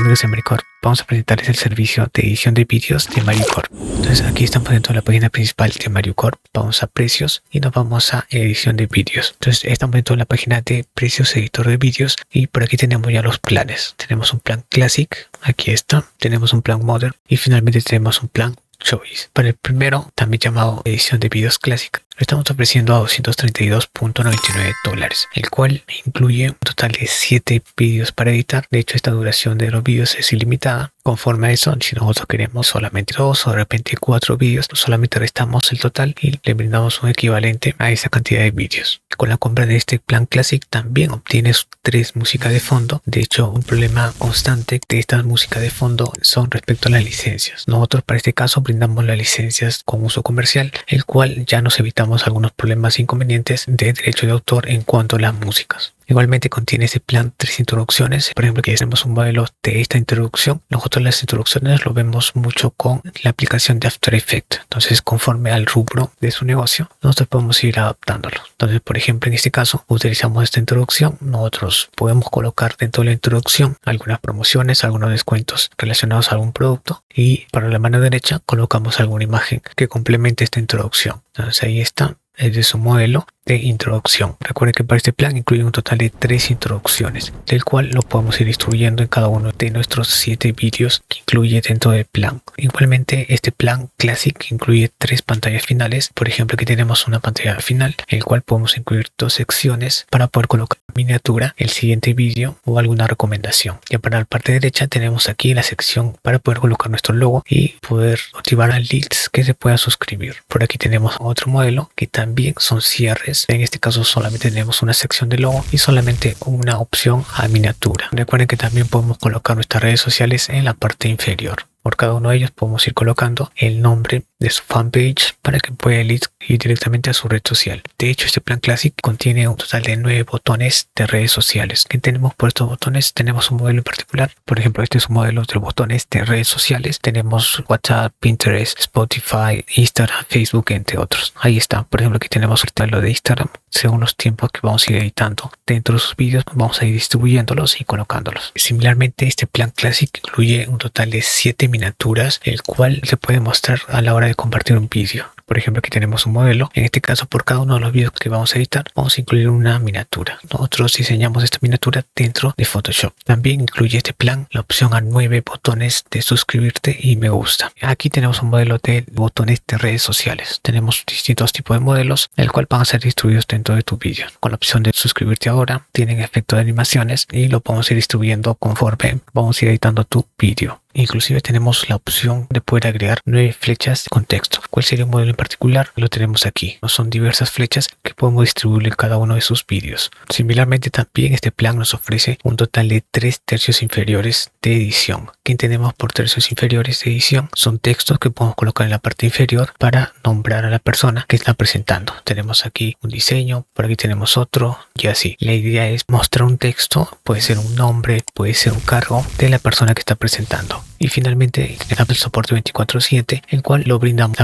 amigos de Maricorp, vamos a presentarles el servicio de edición de vídeos de Maricorp. Entonces aquí estamos dentro de la página principal de Maricorp, vamos a precios y nos vamos a edición de vídeos. Entonces estamos dentro de la página de precios editor de vídeos y por aquí tenemos ya los planes. Tenemos un plan Classic, aquí está, tenemos un plan Modern y finalmente tenemos un plan Choice. Para el primero, también llamado edición de vídeos clásica, lo estamos ofreciendo a $232.99, el cual incluye un total de 7 vídeos para editar. De hecho, esta duración de los vídeos es ilimitada. Conforme a eso, si nosotros queremos solamente 2 o de repente 4 vídeos, solamente restamos el total y le brindamos un equivalente a esa cantidad de vídeos. Con la compra de este plan Classic también obtienes 3 músicas de fondo. De hecho, un problema constante de estas músicas de fondo son respecto a las licencias. Nosotros para este caso brindamos las licencias con uso comercial, el cual ya nos evitamos algunos problemas inconvenientes de derecho de autor en cuanto a las músicas. Igualmente contiene ese plan 3 introducciones. Por ejemplo, que tenemos un modelo de esta introducción. Nosotros las introducciones lo vemos mucho con la aplicación de After Effects. Entonces, conforme al rubro de su negocio, nosotros podemos ir adaptándolo. Entonces, por ejemplo, en este caso, utilizamos esta introducción. Nosotros podemos colocar dentro de la introducción algunas promociones, algunos descuentos relacionados a algún producto. Y para la mano derecha colocamos alguna imagen que complemente esta introducción. Entonces, ahí está. Es de su modelo de introducción. Recuerden que para este plan incluye un total de 3 introducciones, del cual lo podemos ir distribuyendo en cada uno de nuestros 7 vídeos que incluye dentro del plan. Igualmente, este plan Classic incluye 3 pantallas finales. Por ejemplo, aquí tenemos una pantalla final, en el cual podemos incluir 2 secciones para poder colocar miniatura, el siguiente vídeo o alguna recomendación. Ya para la parte derecha tenemos aquí la sección para poder colocar nuestro logo y poder motivar a leads que se puedan suscribir. Por aquí tenemos otro modelo que también son cierres. En este caso solamente tenemos una sección de logo y solamente una opción a miniatura. Recuerden que también podemos colocar nuestras redes sociales en la parte inferior. Por cada uno de ellos podemos ir colocando el nombre de su fanpage para que pueda ir directamente a su red social. De hecho, este plan Classic contiene un total de 9 botones de redes sociales. ¿Qué tenemos por estos botones? Tenemos un modelo en particular. Por ejemplo, este es un modelo de botones de redes sociales. Tenemos WhatsApp, Pinterest, Spotify, Instagram, Facebook, entre otros. Ahí está. Por ejemplo, aquí tenemos el modelo de Instagram. Según los tiempos que vamos a ir editando dentro de sus vídeos, vamos a ir distribuyéndolos y colocándolos. Similarmente, este plan Classic incluye un total de 7 miniaturas, el cual se puede mostrar a la hora de compartir un vídeo. Por ejemplo, aquí tenemos un modelo. En este caso, por cada uno de los vídeos que vamos a editar, vamos a incluir una miniatura. Nosotros diseñamos esta miniatura dentro de Photoshop. También incluye este plan la opción a 9 botones de suscribirte y me gusta. Aquí tenemos un modelo de botones de redes sociales. Tenemos distintos tipos de modelos, el cual van a ser distribuidos dentro de tu vídeo. Con la opción de suscribirte ahora, tienen efecto de animaciones y lo podemos ir distribuyendo conforme vamos a ir editando tu vídeo. Inclusive tenemos la opción de poder agregar 9 flechas con texto. ¿Cuál sería un modelo en particular? Lo tenemos aquí. Son diversas flechas que podemos distribuir en cada uno de sus vídeos. Similarmente también este plan nos ofrece un total de 3 tercios inferiores de edición. ¿Qué tenemos por tercios inferiores de edición? Son textos que podemos colocar en la parte inferior para nombrar a la persona que está presentando. Tenemos aquí un diseño, por aquí tenemos otro y así. La idea es mostrar un texto, puede ser un nombre, puede ser un cargo de la persona que está presentando. Y finalmente tenemos el soporte 24/7, el cual lo brindamos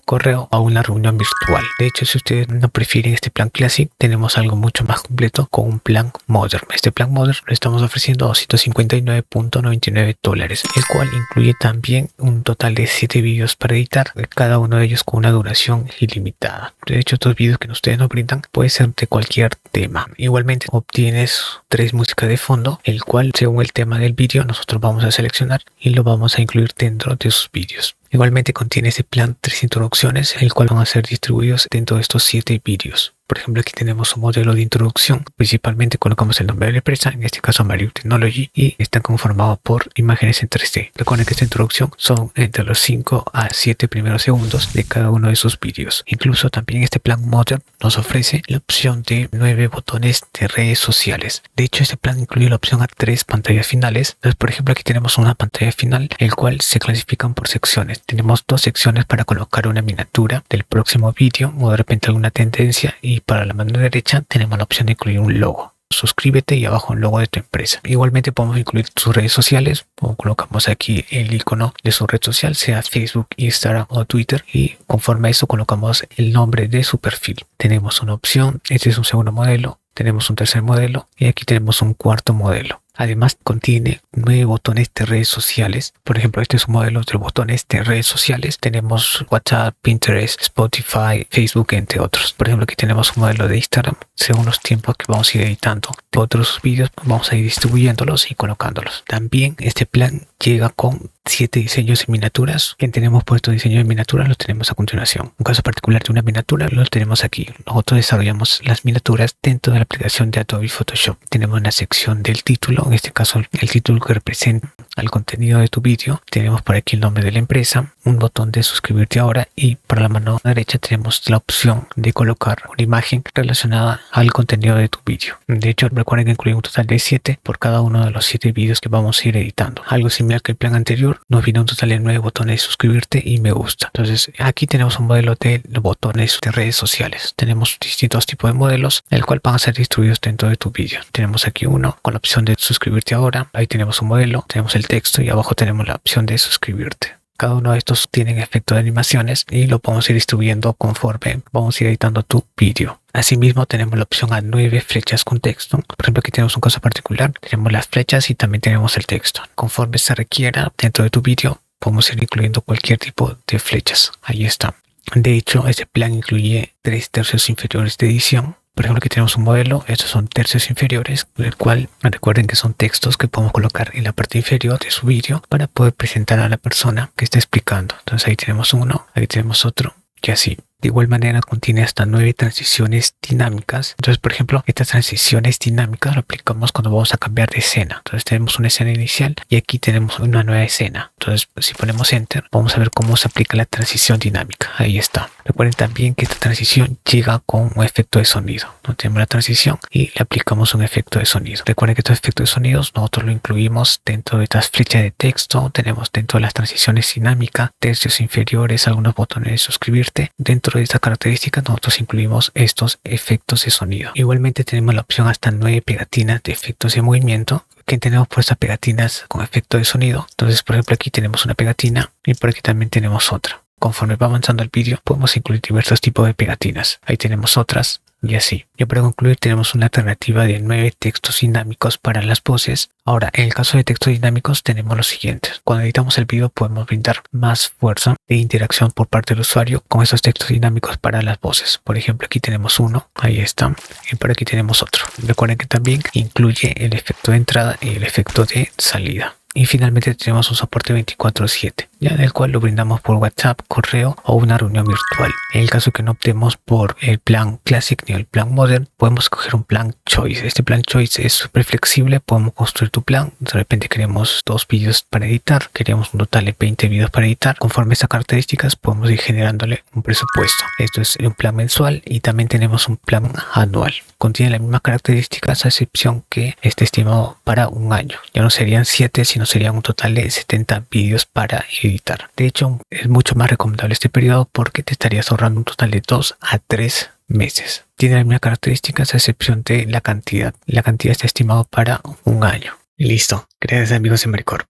correo a una reunión virtual. De hecho, si ustedes no prefieren este plan Classic, tenemos algo mucho más completo con un plan Modern. Este plan Modern lo estamos ofreciendo a $259.99, el cual incluye también un total de 7 vídeos para editar, cada uno de ellos con una duración ilimitada. De hecho, estos vídeos que ustedes nos brindan puede ser de cualquier tema. Igualmente obtienes 3 músicas de fondo, el cual según el tema del vídeo nosotros vamos a seleccionar y lo vamos a incluir dentro de sus vídeos. Igualmente contiene ese plan 3 introducciones, el cual van a ser distribuidos dentro de estos 7 vídeos. Por ejemplo, aquí tenemos un modelo de introducción. Principalmente colocamos el nombre de la empresa, en este caso Maricorp Technology, y está conformado por imágenes en 3D. Recuerden que esta introducción son entre los 5 a 7 primeros segundos de cada uno de sus vídeos. Incluso también este plan Modern nos ofrece la opción de 9 botones de redes sociales. De hecho, este plan incluye la opción a 3 pantallas finales. Entonces, por ejemplo, aquí tenemos una pantalla final, el cual se clasifican por secciones. Tenemos 2 secciones para colocar una miniatura del próximo vídeo o de repente alguna tendencia, y para la mano derecha tenemos la opción de incluir un logo. Suscríbete y abajo el logo de tu empresa. Igualmente podemos incluir sus redes sociales, o colocamos aquí el icono de su red social, sea Facebook, Instagram o Twitter, y conforme a eso colocamos el nombre de su perfil. Tenemos una opción, este es un segundo modelo, tenemos un tercer modelo y aquí tenemos un cuarto modelo. Además contiene 9 botones de redes sociales. Por ejemplo, este es un modelo de botones de redes sociales. Tenemos WhatsApp, Pinterest, Spotify, Facebook, entre otros. Por ejemplo, aquí tenemos un modelo de Instagram. Según los tiempos que vamos a ir editando otros vídeos, vamos a ir distribuyéndolos y colocándolos. También este plan llega con 7 diseños de miniaturas. Que tenemos puesto diseño de miniaturas, los tenemos a continuación. Un caso particular de una miniatura lo tenemos aquí. Nosotros desarrollamos las miniaturas dentro de la aplicación de Adobe Photoshop. Tenemos una sección del título, en este caso el título que representa al contenido de tu vídeo. Tenemos por aquí el nombre de la empresa, un botón de suscribirte ahora y por la mano derecha tenemos la opción de colocar una imagen relacionada al contenido de tu vídeo. De hecho, recuerden que incluye un total de 7 por cada uno de los 7 vídeos que vamos a ir editando. Algo similar que el plan anterior, nos viene un total de 9 botones de suscribirte y me gusta. Entonces aquí tenemos un modelo de botones de redes sociales. Tenemos distintos tipos de modelos, el cual van a ser distribuidos dentro de tu vídeo. Tenemos aquí uno con la opción de suscribirte ahora. Ahí tenemos un modelo, tenemos el texto y abajo tenemos la opción de suscribirte. Cada uno de estos tienen efecto de animaciones y lo podemos ir distribuyendo conforme vamos a ir editando tu vídeo. Asimismo tenemos la opción a 9 flechas con texto. Por ejemplo, aquí tenemos un caso particular. Tenemos las flechas y también tenemos el texto. Conforme se requiera dentro de tu vídeo, podemos ir incluyendo cualquier tipo de flechas. Ahí está. De hecho, este plan incluye 3 tercios inferiores de edición. Por ejemplo, aquí tenemos un modelo, estos son tercios inferiores, el cual recuerden que son textos que podemos colocar en la parte inferior de su vídeo para poder presentar a la persona que está explicando. Entonces ahí tenemos uno, ahí tenemos otro y así. De igual manera contiene hasta 9 transiciones dinámicas. Entonces, por ejemplo, estas transiciones dinámicas lo aplicamos cuando vamos a cambiar de escena. Entonces tenemos una escena inicial y aquí tenemos una nueva escena. Entonces, si ponemos Enter, vamos a ver cómo se aplica la transición dinámica. Ahí está. Recuerden también que esta transición llega con un efecto de sonido. No tenemos la transición y le aplicamos un efecto de sonido. Recuerden que estos efectos de sonidos nosotros lo incluimos dentro de estas flechas de texto. Tenemos dentro de las transiciones dinámicas, tercios inferiores, algunos botones de suscribirte. Dentro de esta característica nosotros incluimos estos efectos de sonido. Igualmente tenemos la opción hasta 9 pegatinas de efectos de movimiento que tenemos puestas pegatinas con efecto de sonido. Entonces, por ejemplo, aquí tenemos una pegatina y por aquí también tenemos otra. Conforme va avanzando el vídeo podemos incluir diversos tipos de pegatinas. Ahí tenemos otras y así. Y para concluir tenemos una alternativa de 9 textos dinámicos para las voces. Ahora, en el caso de textos dinámicos tenemos los siguientes. Cuando editamos el vídeo podemos brindar más fuerza de interacción por parte del usuario con esos textos dinámicos para las voces. Por ejemplo, aquí tenemos uno, ahí está, y por aquí tenemos otro. Recuerden que también incluye el efecto de entrada y el efecto de salida. Y finalmente tenemos un soporte 24/7, ya del cual lo brindamos por WhatsApp, correo o una reunión virtual. En el caso que no optemos por el plan Classic ni el plan Modern, podemos escoger un plan Choice. Este plan Choice es súper flexible, podemos construir tu plan. De repente queremos 2 vídeos para editar, queremos un total de 20 vídeos para editar. Conforme a estas características podemos ir generándole un presupuesto. Esto es un plan mensual y también tenemos un plan anual. Contiene las mismas características a excepción que esté estimado para un año. Ya no serían 7, sino serían un total de 70 vídeos para editar. De hecho, es mucho más recomendable este periodo porque te estarías ahorrando un total de 2 a 3 meses. Tiene las mismas características a excepción de la cantidad. La cantidad está estimado para un año. Y listo. Gracias amigos de Maricorp.